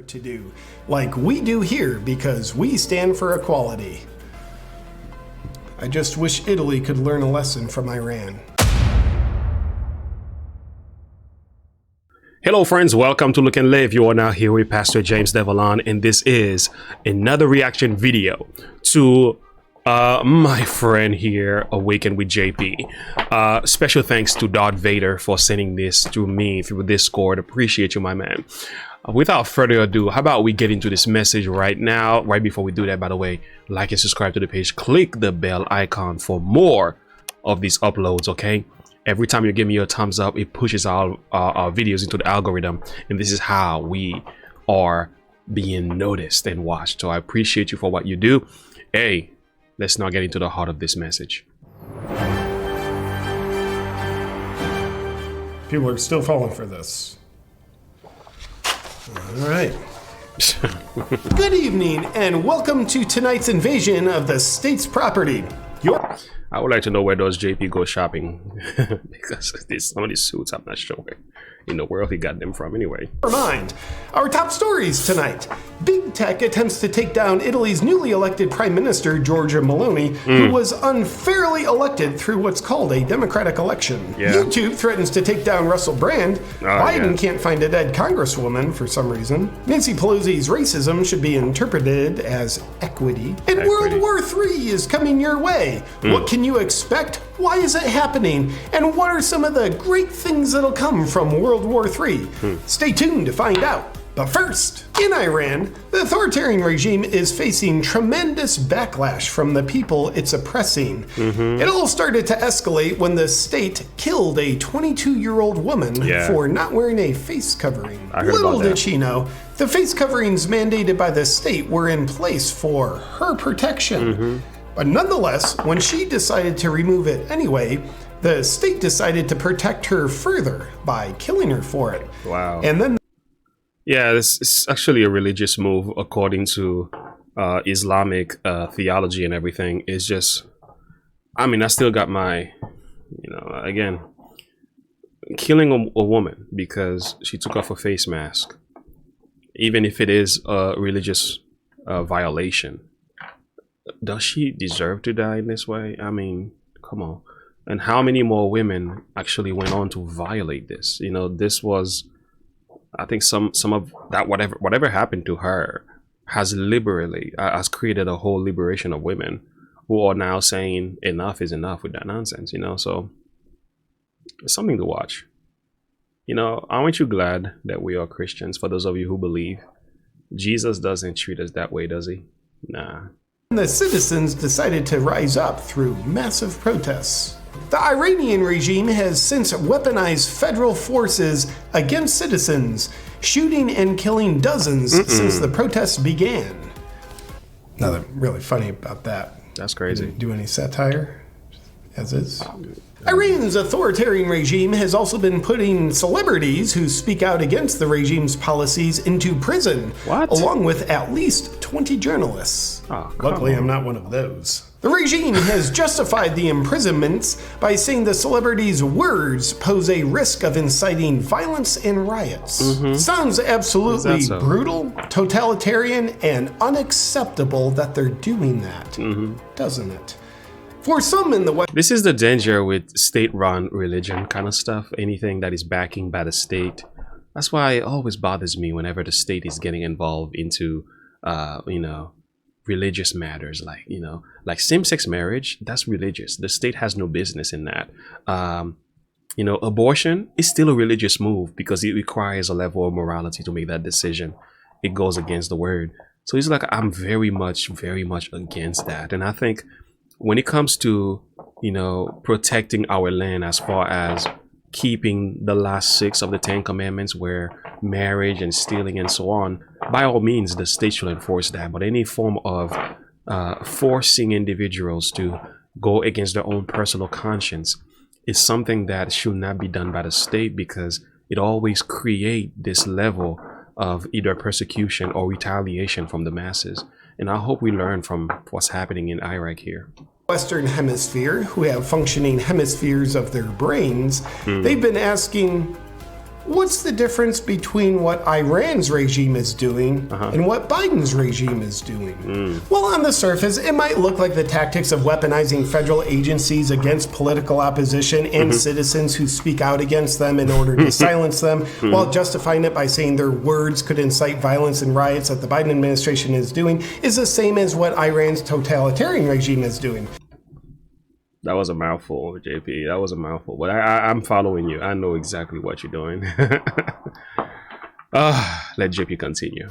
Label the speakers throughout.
Speaker 1: to do, like we do here because we stand for equality. I just wish Italy could learn a lesson from Iran.
Speaker 2: Hello friends, welcome to Look and Live. You are now here with Pastor James DeVallon, and this is another reaction video to my friend here, AwakenwithJP. Special thanks to Darth Vader for sending this to me through Discord. Appreciate you, my man. Without further ado, how about we get into this message right now? Right before we do that, by the way, like and subscribe to the page. Click the bell icon for more of these uploads, okay? Every time you give me a thumbs up, it pushes our videos into the algorithm, and this is how we are being noticed and watched. So I appreciate you for what you do. Hey, let's now get into the heart of this message.
Speaker 1: People are still falling for this. All right. Good evening, and welcome to tonight's invasion of the state's property.
Speaker 2: I would like to know where does JP go shopping because there's some of these suits I'm not sure where in the world he got them from anyway.
Speaker 1: Never mind. Our top stories tonight. Big Tech attempts to take down Italy's newly elected Prime Minister, Giorgia Meloni, who was unfairly elected through what's called a democratic election.
Speaker 2: Yeah.
Speaker 1: YouTube threatens to take down Russell Brand. Biden can't find a dead congresswoman for some reson. Nancy Pelosi's racism should be interpreted as equity. And World War III is coming your way. What can you expect? Why is it happening? And what are some of the great things that'll come from World War III? Stay tuned to find out. But first, in Iran, the authoritarian regime is facing tremendous backlash from the people it's oppressing. It all started to escalate when the state killed a 22-year-old woman for not wearing a face covering. Little did she know, the face coverings mandated by the state were in place for her protection. But nonetheless, when she decided to remove it anyway, the state decided to protect her further by killing her for it.
Speaker 2: Wow.
Speaker 1: And then
Speaker 2: yeah, this is actually a religious move according to Islamic theology and everything. It's just, I mean, I still got my, you know, again, killing a woman because she took off a face mask, even if it is a religious violation. Does she deserve to die in this way? I mean, come on. And how many more women actually went on to violate this? You know, this was, I think some of that, whatever happened to her has has created a whole liberation of women who are now saying enough is enough with that nonsense, you know. So it's something to watch. You know, aren't you glad that we are Christians? For those of you who believe, Jesus doesn't treat us that way, does he? Nah.
Speaker 1: The citizens decided to rise up through massive protests. The Iranian regime has since weaponized federal forces against citizens, shooting and killing dozens since the protests began. Nothing really funny about that.
Speaker 2: That's crazy.
Speaker 1: Didn't do any satire, as is. Iran's authoritarian regime has also been putting celebrities who speak out against the regime's policies into prison, along with at least 20 journalists. Luckily, I'm not one of those. The regime has justified the imprisonments by saying the celebrities' words pose a risk of inciting violence and riots. Sounds absolutely brutal, totalitarian, and unacceptable that they're doing that, doesn't it? For some in the West,
Speaker 2: this is the danger with state-run religion kind of stuff. Anything that is backing by the state. That's why it always bothers me whenever the state is getting involved into, you know, religious matters, like, you know, like same-sex marriage. That's religious. The state has no business in that. You know, abortion is still a religious move because it requires a level of morality to make that decision. It goes against the word. So it's like I'm very much against that. And I think when it comes to, you know, protecting our land as far as keeping the last 6 of the 10 commandments, where marriage and stealing and so on, by all means, the state should enforce that. But any form of forcing individuals to go against their own personal conscience is something that should not be done by the state, because it always creates this level of either persecution or retaliation from the masses. And I hope we learn from what's happening in Iraq here.
Speaker 1: Western Hemisphere, who have functioning hemispheres of their brains, they've been asking, what's the difference between what Iran's regime is doing and what Biden's regime is doing? Well, on the surface, it might look like the tactics of weaponizing federal agencies against political opposition and citizens who speak out against them in order to silence them, while justifying it by saying their words could incite violence and riots that the Biden administration is doing, is the same as what Iran's totalitarian regime is doing.
Speaker 2: That was a mouthful, JP. That was a mouthful. But I'm following you. I know exactly what you're doing. Let JP continue.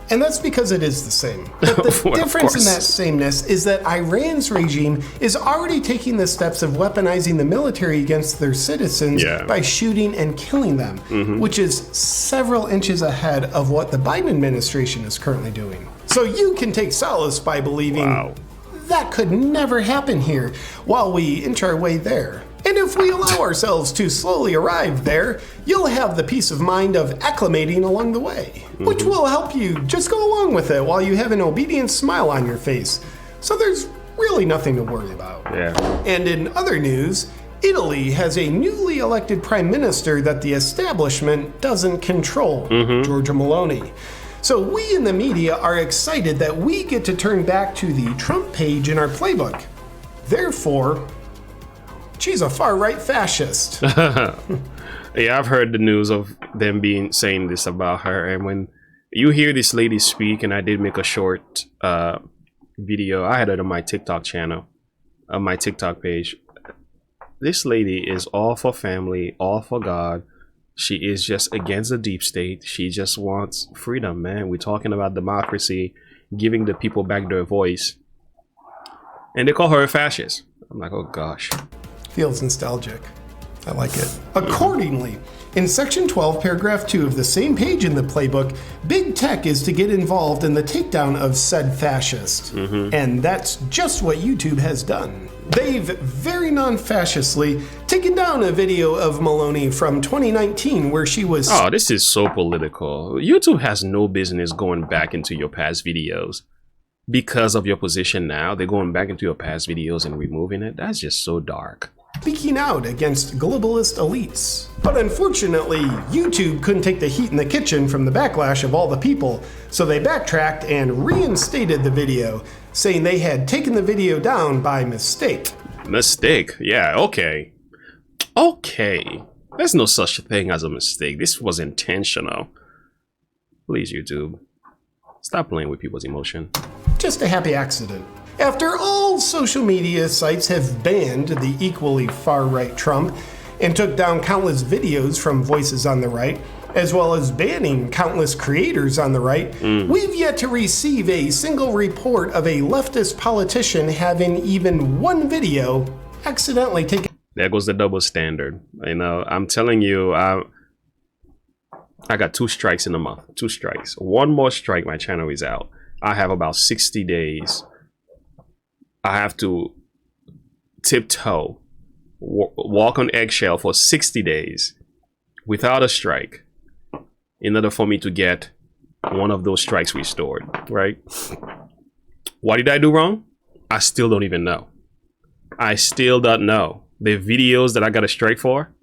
Speaker 1: And that's because it is the same. But the difference in that sameness is that Iran's regime is already taking the steps of weaponizing the military against their citizens by shooting and killing them, which is several inches ahead of what the Biden administration is currently doing. So you can take solace by believing that could never happen here while we inch our way there. And if we allow ourselves to slowly arrive there, you'll have the peace of mind of acclimating along the way, which will help you just go along with it while you have an obedient smile on your face. So there's really nothing to worry about. And in other news, Italy has a newly elected prime minister that the establishment doesn't control, Giorgia Meloni. So we in the media are excited that we get to turn back to the Trump page in our playbook. Therefore, she's a far-right fascist.
Speaker 2: Yeah, I've heard the news of them saying this about her. And when you hear this lady speak, and I did make a short video, I had it on my TikTok channel, on my TikTok page. This lady is all for family, all for God. She is just against the deep state. She just wants freedom, man. We're talking about democracy, giving the people back their voice. And they call her a fascist. I'm like, oh gosh.
Speaker 1: Feels nostalgic. I like it. Accordingly, in section 12, paragraph 2 of the same page in the playbook, big tech is to get involved in the takedown of said fascist. And that's just what YouTube has done. They've very non-fascistly taken down a video of Meloni from 2019 where she was...
Speaker 2: Oh, this is so political. YouTube has no business going back into your past videos. Because of your position now, they're going back into your past videos and removing it. That's just so dark.
Speaker 1: Speaking out against globalist elites. But unfortunately, YouTube couldn't take the heat in the kitchen from the backlash of all the people, so they backtracked and reinstated the video, saying they had taken the video down by mistake.
Speaker 2: Mistake? Yeah, okay. Okay. There's no such thing as a mistake. This was intentional. Please, YouTube. Stop playing with people's emotion.
Speaker 1: Just a happy accident. After all social media sites have banned the equally far-right Trump and took down countless videos from voices on the right, as well as banning countless creators on the right, we've yet to receive a single report of a leftist politician having even one video accidentally taken.
Speaker 2: There goes the double standard. You know, I'm telling you, I got 2 strikes in a month. 2 strikes. One more strike, my channel is out. I have about 60 days. I have to tiptoe, walk on eggshell for 60 days without a strike in order for me to get one of those strikes restored, right? What did I do wrong? I still don't even know. I still don't know. The videos that I got a strike for,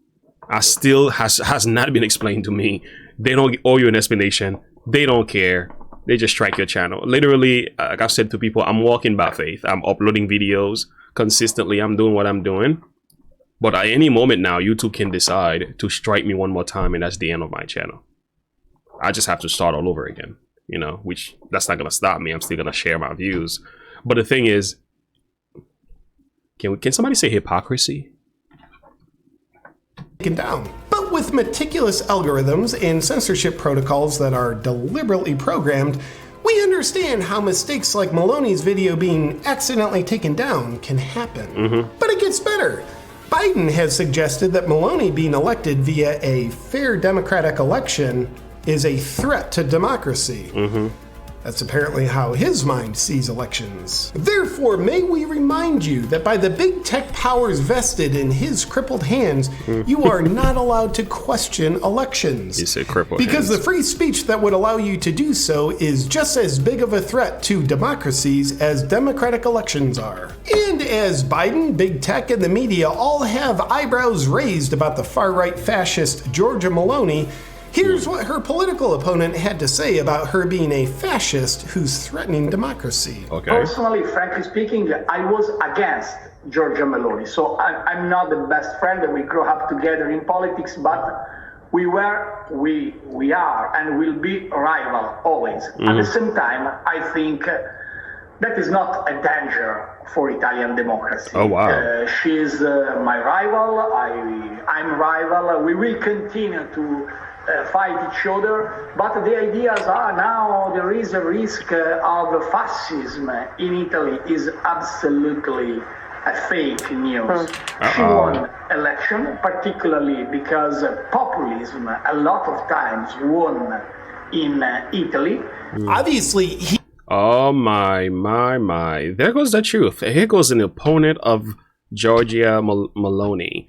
Speaker 2: I still has not been explained to me. They don't owe you an explanation. They don't care. They just strike your channel. Literally, like I've said to people, I'm walking by faith. I'm uploading videos consistently. I'm doing what I'm doing. But at any moment now, YouTube can decide to strike me one more time, and that's the end of my channel. I just have to start all over again, you know, which that's not going to stop me. I'm still going to share my views. But the thing is, can somebody say hypocrisy?
Speaker 1: Taken down. But with meticulous algorithms and censorship protocols that are deliberately programmed, we understand how mistakes like Meloni's video being accidentally taken down can happen. But it gets better. Biden has suggested that Meloni being elected via a fair democratic election is a threat to democracy. That's apparently how his mind sees elections. Therefore, may we remind you that by the big tech powers vested in his crippled hands, you are not allowed to question elections.
Speaker 2: You say crippled
Speaker 1: because
Speaker 2: hands.
Speaker 1: The free speech that would allow you to do so is just as big of a threat to democracies as democratic elections are. And as Biden, big tech, and the media all have eyebrows raised about the far-right fascist Giorgia Meloni, here's what her political opponent had to say about her being a fascist who's threatening democracy.
Speaker 2: Okay.
Speaker 3: Personally, frankly speaking, I was against Giorgia Meloni. So I'm not the best friend, and we grew up together in politics, but we are, and will be rival always. At the same time, I think that is not a danger for Italian democracy.
Speaker 2: Oh, wow.
Speaker 3: She's my rival, I'm rival. We will continue to fight each other, but the ideas are now there is a risk of fascism in Italy is absolutely a fake news. She won election, particularly because populism a lot of times won in Italy.
Speaker 1: Obviously, he
Speaker 2: Oh my. There goes the truth. Here goes an opponent of Giorgia Meloni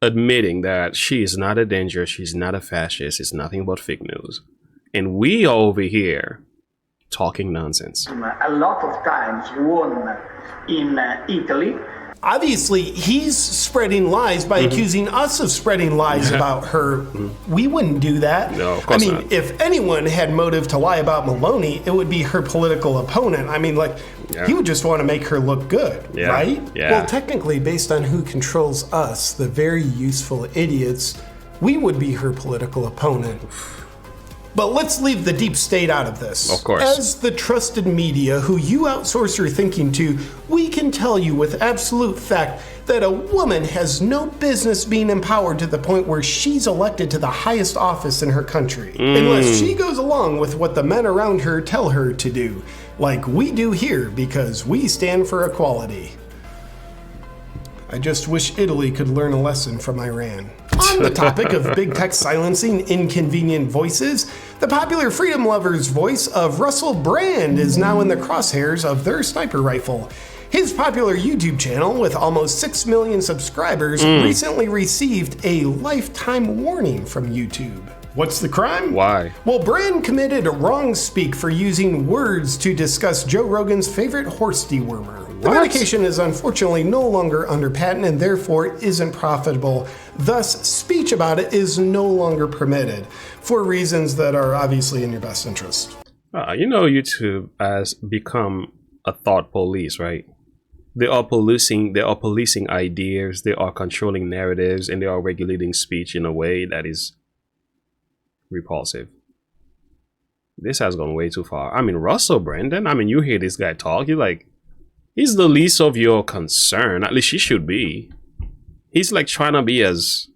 Speaker 2: admitting that she is not a danger, she's not a fascist, it's nothing but fake news. And we are over here talking nonsense.
Speaker 3: A lot of times won in Italy.
Speaker 1: Obviously, he's spreading lies by accusing us of spreading lies about her. We wouldn't do that.
Speaker 2: No, of course not.
Speaker 1: If anyone had motive to lie about Meloni, it would be her political opponent. He would just want to make her look good, right?
Speaker 2: Yeah.
Speaker 1: Well, technically, based on who controls us, the very useful idiots, we would be her political opponent. But let's leave the deep state out of this.
Speaker 2: Of course.
Speaker 1: As the trusted media who you outsource your thinking to, we can tell you with absolute fact that a woman has no business being empowered to the point where she's elected to the highest office in her country. Unless she goes along with what the men around her tell her to do, like we do here because we stand for equality. I just wish Italy could learn a lesson from Iran. On the topic of big tech silencing inconvenient voices, the popular freedom lover's voice of Russell Brand is now in the crosshairs of their sniper rifle. His popular YouTube channel, with almost 6 million subscribers, recently received a lifetime warning from YouTube. What's the crime?
Speaker 2: Why?
Speaker 1: Well, Brand committed a wrong speak for using words to discuss Joe Rogan's favorite horse dewormer. The medication is unfortunately no longer under patent and therefore isn't profitable. Thus, speech about it is no longer permitted for reasons that are obviously in your best interest.
Speaker 2: YouTube has become a thought police, right? They are policing ideas, they are controlling narratives, and they are regulating speech in a way that is repulsive. This has gone way too far. Russell Brandon, you hear this guy talk, you're like, he's the least of your concern. At least he should be. He's like trying to be as,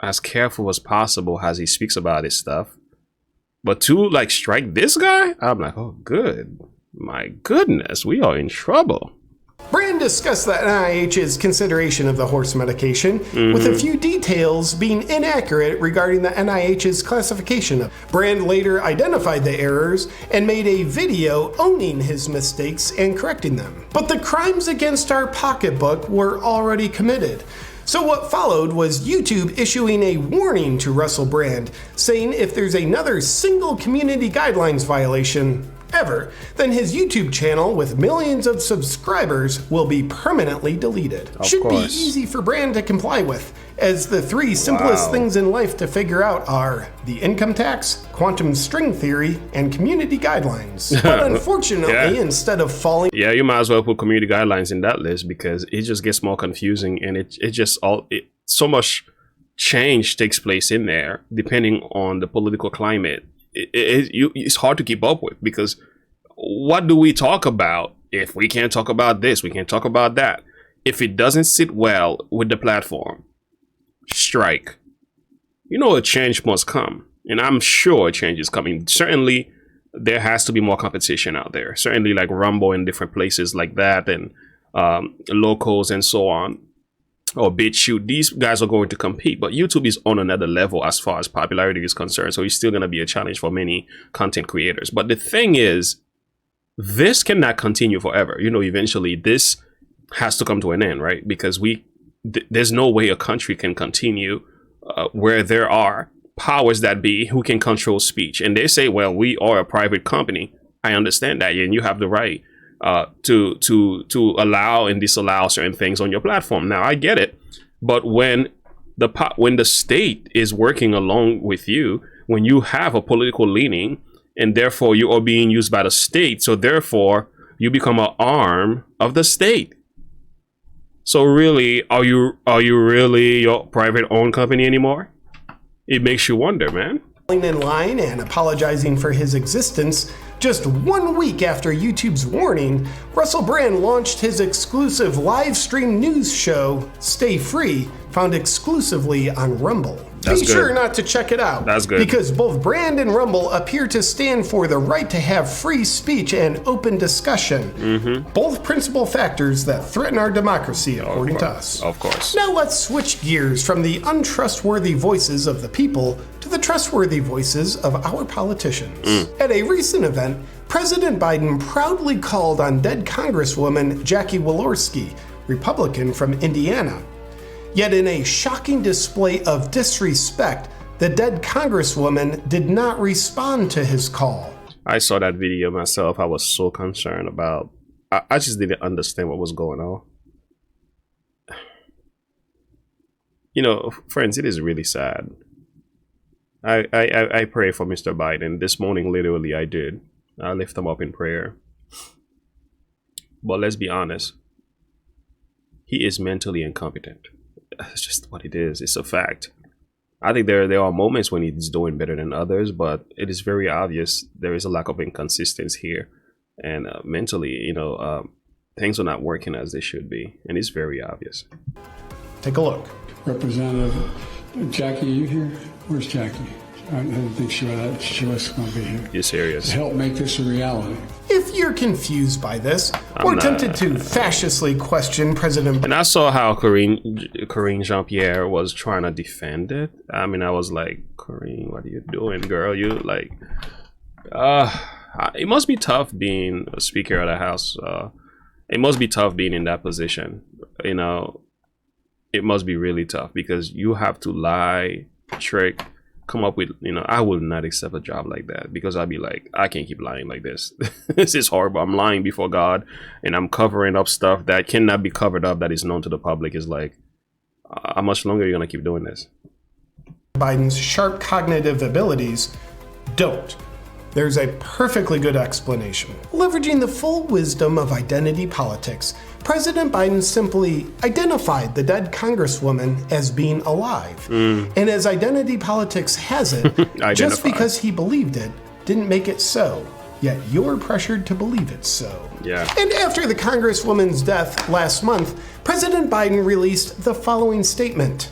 Speaker 2: as careful as possible as he speaks about his stuff. But to like strike this guy, I'm like, oh, good. My goodness, we are in trouble.
Speaker 1: Brand discussed the NIH's consideration of the horse medication, with a few details being inaccurate regarding the NIH's classification. Brand later identified the errors and made a video owning his mistakes and correcting them. But the crimes against our pocketbook were already committed. So what followed was YouTube issuing a warning to Russell Brand, saying if there's another single community guidelines violation ever, then his YouTube channel with millions of subscribers will be permanently deleted. Should be easy for Brand to comply with, as the three simplest things in life to figure out are the income tax, quantum string theory, and community guidelines. But unfortunately, instead of falling...
Speaker 2: Yeah, you might as well put community guidelines in that list because it just gets more confusing and so much change takes place in there depending on the political climate. It's hard to keep up with because what do we talk about if we can't talk about this, we can't talk about that? If it doesn't sit well with the platform, strike. A change must come, and I'm sure a change is coming. Certainly there has to be more competition out there, certainly like Rumble in different places like that and locals and so on. or BitChute, these guys are going to compete, but YouTube is on another level as far as popularity is concerned. So it's still going to be a challenge for many content creators. But the thing is, this cannot continue forever. You know, eventually this has to come to an end, right? Because there's no way a country can continue where there are powers that be who can control speech. And they say, well, we are a private company. I understand that, and you have the right to allow and disallow certain things on your platform. Now, I get it, but when the state is working along with you, when you have a political leaning, and therefore you are being used by the state, so therefore you become an arm of the state. So really, are you really your private owned company anymore? It makes you wonder, man.
Speaker 1: In line and apologizing for his existence. Just 1 week after YouTube's warning, Russell Brand launched his exclusive live stream news show, Stay Free, found exclusively on Rumble. Be sure not to check it out.
Speaker 2: That's good.
Speaker 1: Because both Brand and Rumble appear to stand for the right to have free speech and open discussion. Both principal factors that threaten our democracy, according to us.
Speaker 2: Of course.
Speaker 1: Now let's switch gears from the untrustworthy voices of the people to the trustworthy voices of our politicians. At a recent event, President Biden proudly called on dead Congresswoman Jackie Walorski, Republican from Indiana. Yet in a shocking display of disrespect, the dead Congresswoman did not respond to his call.
Speaker 2: I saw that video myself. I was so concerned about, I just didn't understand what was going on. You know, friends, it is really sad. I pray for Mr. Biden. This morning, literally, I did. I lift him up in prayer. But let's be honest. He is mentally incompetent. That's just what it is. It's a fact. I think there are moments when he's doing better than others, but it is very obvious there is a lack of inconsistency here. And mentally, you know, things are not working as they should be. And it's very obvious.
Speaker 1: Take a look.
Speaker 4: Representative Jackie, are you here? Where's Jackie? I didn't think she was going to be here.
Speaker 2: You're serious?
Speaker 4: To help make this a reality.
Speaker 1: If you're confused by this, or tempted to fascistly question President...
Speaker 2: And I saw how Corinne Jean-Pierre was trying to defend it. I mean, I was like, Corinne, what are you doing, girl? You like... it must be tough being a Speaker of the House. It must be tough being in that position. You know, it must be really tough because you have to lie, trick, come up with, you know, I will not accept a job like that because I'd be like, I can't keep lying like this. This is horrible. I'm lying before God and I'm covering up stuff that cannot be covered up, that is known to the public. Is like, how much longer are you going to keep doing this?
Speaker 1: Biden's sharp cognitive abilities don't. There's a perfectly good explanation. Leveraging the full wisdom of identity politics, President Biden simply identified the dead Congresswoman as being alive. And as identity politics has it, just because he believed it didn't make it so. Yet you're pressured to believe it so.
Speaker 2: Yeah.
Speaker 1: And after the Congresswoman's death last month, President Biden released the following statement.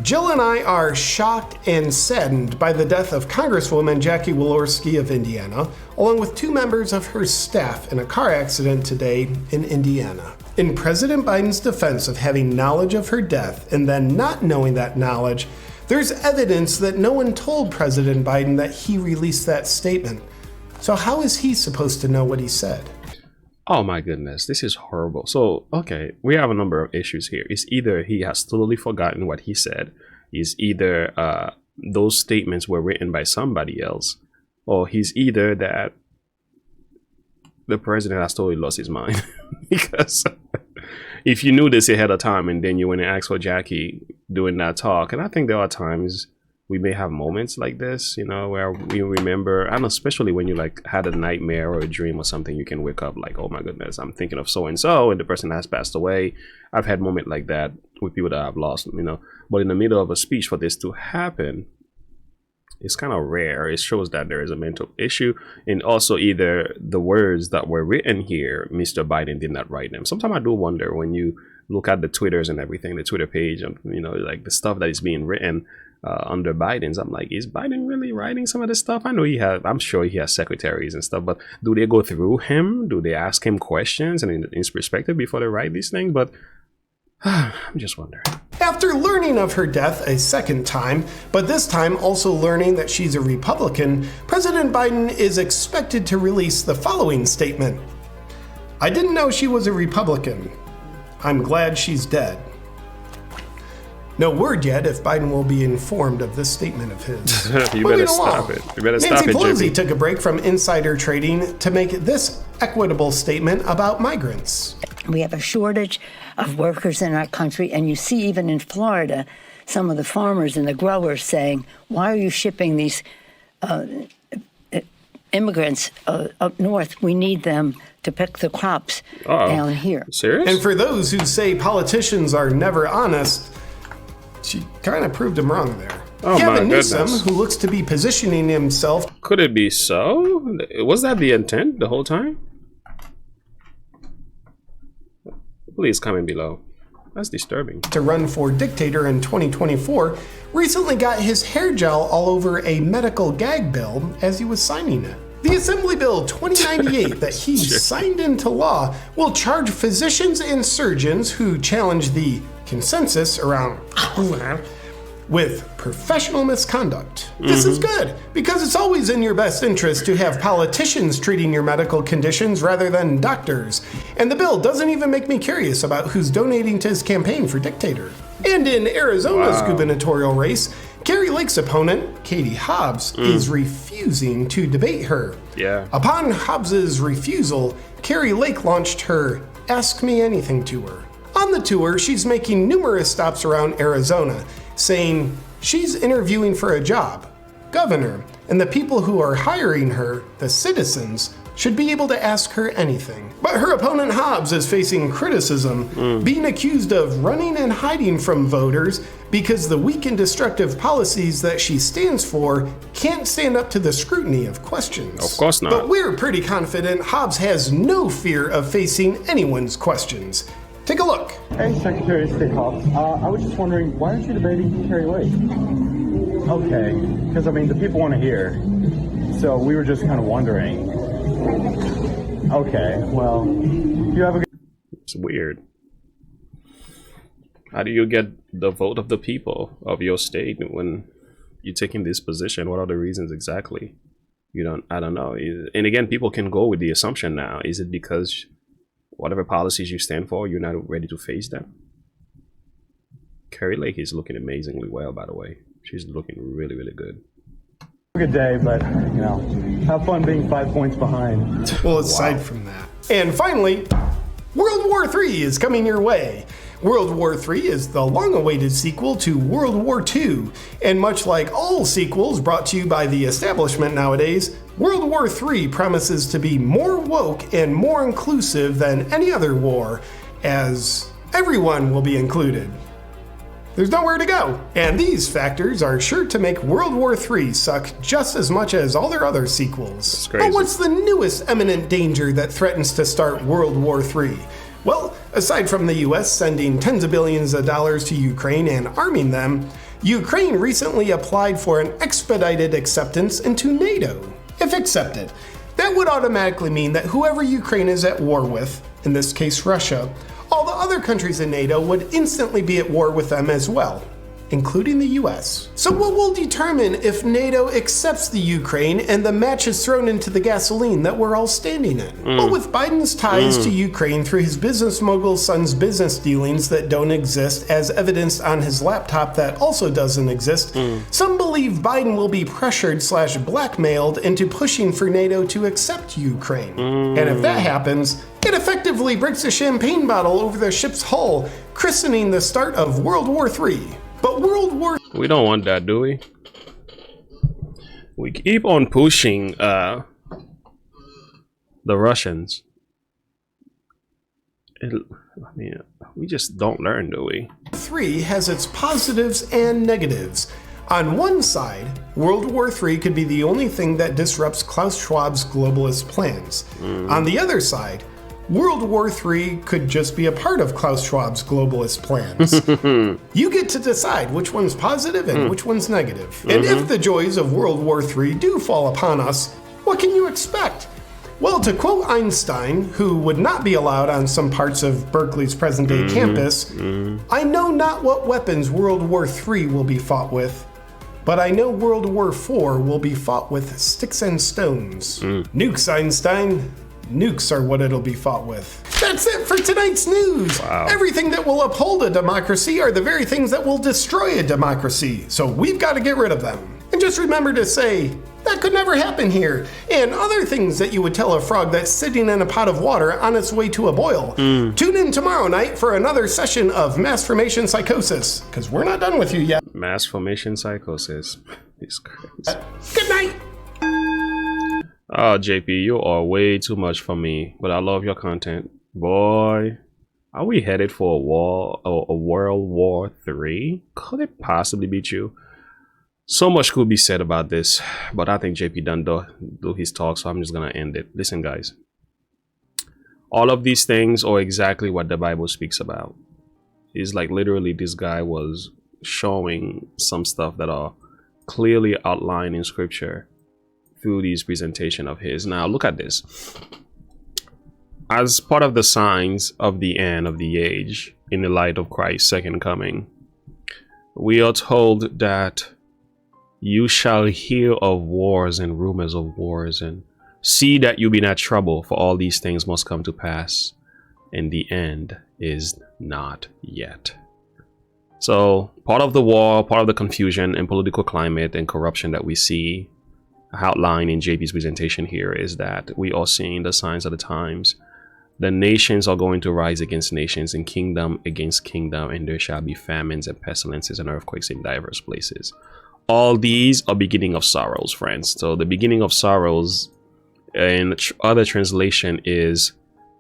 Speaker 1: Jill and I are shocked and saddened by the death of Congresswoman Jackie Walorski of Indiana, along with 2 members of her staff in a car accident today in Indiana. In President Biden's defense of having knowledge of her death and then not knowing that knowledge, there's evidence that no one told President Biden that he released that statement. So how is he supposed to know what he said?
Speaker 2: Oh my goodness, this is horrible. So, okay, we have a number of issues here. It's either he has totally forgotten what he said, it's either those statements were written by somebody else, or he's either that the president has totally lost his mind. Because if you knew this ahead of time and then you went and asked for Jackie doing that talk, and I think there are times we may have moments like this, you know, where we remember, and especially when you like had a nightmare or a dream or something, you can wake up like, oh my goodness, I'm thinking of so-and-so and the person has passed away. I've had moments like that with people that I've lost, you know, but in the middle of a speech for this to happen, it's kind of rare. It shows that there is a mental issue, and also either the words that were written here, Mr. Biden did not write them. Sometimes I do wonder when you look at the Twitters and everything, the Twitter page, and you know, like the stuff that is being written under Biden's, I'm like, is Biden really writing some of this stuff? I know I'm sure he has secretaries and stuff, but do they go through him? Do they ask him questions and in his perspective before they write these things? But I'm just wondering.
Speaker 1: After learning of her death a second time, but this time also learning that she's a Republican, President Biden is expected to release the following statement. I didn't know she was a Republican. I'm glad she's dead. No word yet if Biden will be informed of this statement of his.
Speaker 2: You better stop it. You better stop
Speaker 1: Nancy
Speaker 2: it,
Speaker 1: Pelosi
Speaker 2: JP.
Speaker 1: took a break from insider trading to make this equitable statement about migrants.
Speaker 5: We have a shortage of workers in our country, and you see even in Florida, some of the farmers and the growers saying, why are you shipping these immigrants up north? We need them to pick the crops down here.
Speaker 2: Serious?
Speaker 1: And for those who say politicians are never honest, she kind of proved him wrong there.
Speaker 2: Oh,
Speaker 1: Gavin
Speaker 2: my
Speaker 1: Newsom,
Speaker 2: goodness.
Speaker 1: who looks to be positioning himself
Speaker 2: Could it be so? Was that the intent the whole time? Please comment below. That's disturbing.
Speaker 1: to run for dictator in 2024, recently got his hair gel all over a medical gag bill as he was signing it. The Assembly Bill 2098 that he signed into law will charge physicians and surgeons who challenge the consensus around with professional misconduct. This is good, because it's always in your best interest to have politicians treating your medical conditions rather than doctors. And the bill doesn't even make me curious about who's donating to his campaign for dictator. And in Arizona's gubernatorial race, Kari Lake's opponent, Katie Hobbs, is refusing to debate her.
Speaker 2: Yeah.
Speaker 1: Upon Hobbs's refusal, Kari Lake launched her Ask Me Anything tour. On the tour, she's making numerous stops around Arizona, saying she's interviewing for a job. Governor, and the people who are hiring her, the citizens, should be able to ask her anything. But her opponent Hobbs is facing criticism, being accused of running and hiding from voters because the weak and destructive policies that she stands for can't stand up to the scrutiny of questions.
Speaker 2: Of course not.
Speaker 1: But we're pretty confident Hobbs has no fear of facing anyone's questions. Take a look.
Speaker 6: Hey, Secretary of State Hobbs. I was just wondering, why aren't you debating Kari Lake? Okay, because I mean, the people want to hear. So we were just kind of wondering. Okay, well, you have a good.
Speaker 2: It's weird. How do you get the vote of the people of your state when you're taking this position? What are the reasons exactly? I don't know. And again, people can go with the assumption now. Is it because whatever policies you stand for, you're not ready to face them? Kari Lake is looking amazingly well, by the way. She's looking really, really good.
Speaker 6: Good day, but you know, have fun being 5 points behind.
Speaker 1: Well, aside from that. And finally, World War III is coming your way. World War III is the long-awaited sequel to World War II, and much like all sequels brought to you by the establishment nowadays, World War III promises to be more woke and more inclusive than any other war, as everyone will be included. There's nowhere to go, and these factors are sure to make World War III suck just as much as all their other sequels.
Speaker 2: That's crazy.
Speaker 1: But what's the newest imminent danger that threatens to start World War III? Well, aside from the US sending tens of billions of dollars to Ukraine and arming them, Ukraine recently applied for an expedited acceptance into NATO. If accepted, that would automatically mean that whoever Ukraine is at war with, in this case Russia, all the other countries in NATO would instantly be at war with them as well, including the US. So what will determine if NATO accepts the Ukraine and the match is thrown into the gasoline that we're all standing in? Well, with Biden's ties to Ukraine through his business mogul son's business dealings that don't exist, as evidenced on his laptop that also doesn't exist, some believe Biden will be pressured/blackmailed into pushing for NATO to accept Ukraine. And if that happens, it effectively breaks a champagne bottle over the ship's hull, christening the start of World War III. But World War...
Speaker 2: We don't want that, do we? We keep on pushing the Russians. We just don't learn, do we?
Speaker 1: III has its positives and negatives. On one side, World War III could be the only thing that disrupts Klaus Schwab's globalist plans. On the other side, World War III could just be a part of Klaus Schwab's globalist plans. You get to decide which one's positive and which one's negative. And if the joys of World War III do fall upon us, what can you expect? Well, to quote Einstein, who would not be allowed on some parts of Berkeley's present-day campus, I know not what weapons World War III will be fought with, but I know World War IV will be fought with sticks and stones. Nukes, Einstein. Nukes are what it'll be fought with. That's it for tonight's news.
Speaker 2: Wow.
Speaker 1: Everything that will uphold a democracy are the very things that will destroy a democracy. So we've got to get rid of them. And just remember to say, that could never happen here. And other things that you would tell a frog that's sitting in a pot of water on its way to a boil. Tune in tomorrow night for another session of Mass Formation Psychosis, because we're not done with you yet.
Speaker 2: Mass Formation Psychosis. It's crazy.
Speaker 1: Good night.
Speaker 2: Oh, JP, you are way too much for me, but I love your content. Boy, are we headed for a World War III? Could it possibly be true? So much could be said about this, but I think JP done do his talk, so I'm just gonna end it. Listen, guys. All of these things are exactly what the Bible speaks about. It's like literally this guy was showing some stuff that are clearly outlined in scripture through these presentation of his. Now look at this. As part of the signs of the end of the age in the light of Christ's second coming, we are told that you shall hear of wars and rumors of wars, and see that you be not troubled, for all these things must come to pass, and the end is not yet. So part of the war, part of the confusion and political climate and corruption that we see outlined in JP's presentation here is that we are seeing the signs of the times. The nations are going to rise against nations and kingdom against kingdom, and there shall be famines and pestilences and earthquakes in diverse places. All these are beginning of sorrows, friends. So the beginning of sorrows in other translation is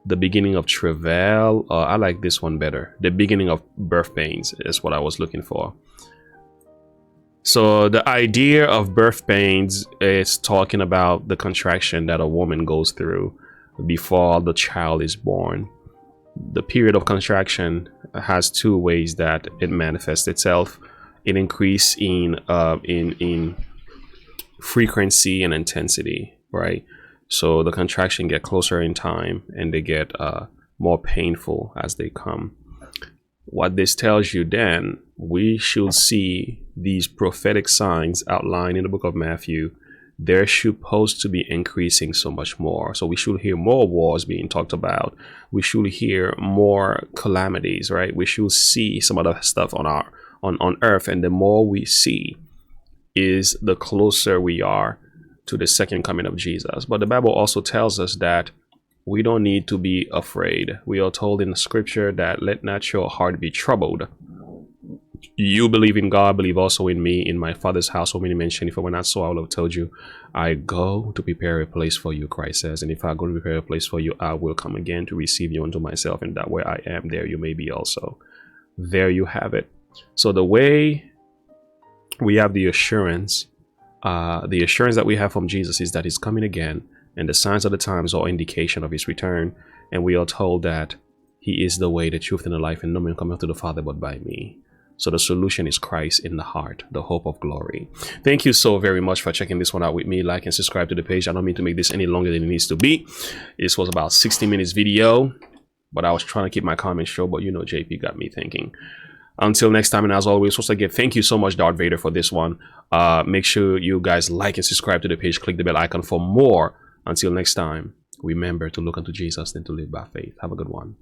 Speaker 2: the beginning of travail. I like this one better. The beginning of birth pains is what I was looking for. So the idea of birth pains is talking about the contraction that a woman goes through before the child is born. The period of contraction has two ways that it manifests itself. It increase in frequency and intensity, right? So the contraction get closer in time and they get more painful as they come. What this tells you then, we should see these prophetic signs outlined in the book of Matthew. They're supposed to be increasing so much more. So we should hear more wars being talked about. We should hear more calamities, right? We should see some of the stuff on earth, and the more we see is the closer we are to the second coming of Jesus. But the Bible also tells us that we don't need to be afraid. We are told in the scripture that let not your heart be troubled. You believe in God, believe also in me. In my Father's house, so many mention. If I were not so, I would have told you. I go to prepare a place for you, Christ says. And if I go to prepare a place for you, I will come again to receive you unto myself. And that where I am, there you may be also. There you have it. So the way we have the assurance that we have from Jesus is that he's coming again. And the signs of the times are indication of his return. And we are told that he is the way, the truth, and the life, and no man cometh to the Father but by me. So the solution is Christ in the heart, the hope of glory. Thank you so very much for checking this one out with me. Like and subscribe to the page. I don't mean to make this any longer than it needs to be. This was about 60 minutes video, but I was trying to keep my comments short, but you know, JP got me thinking. Until next time, and as always, once again, thank you so much, Darth Vader, for this one. Make sure you guys like and subscribe to the page. Click the bell icon for more. Until next time, remember to look unto Jesus and to live by faith. Have a good one.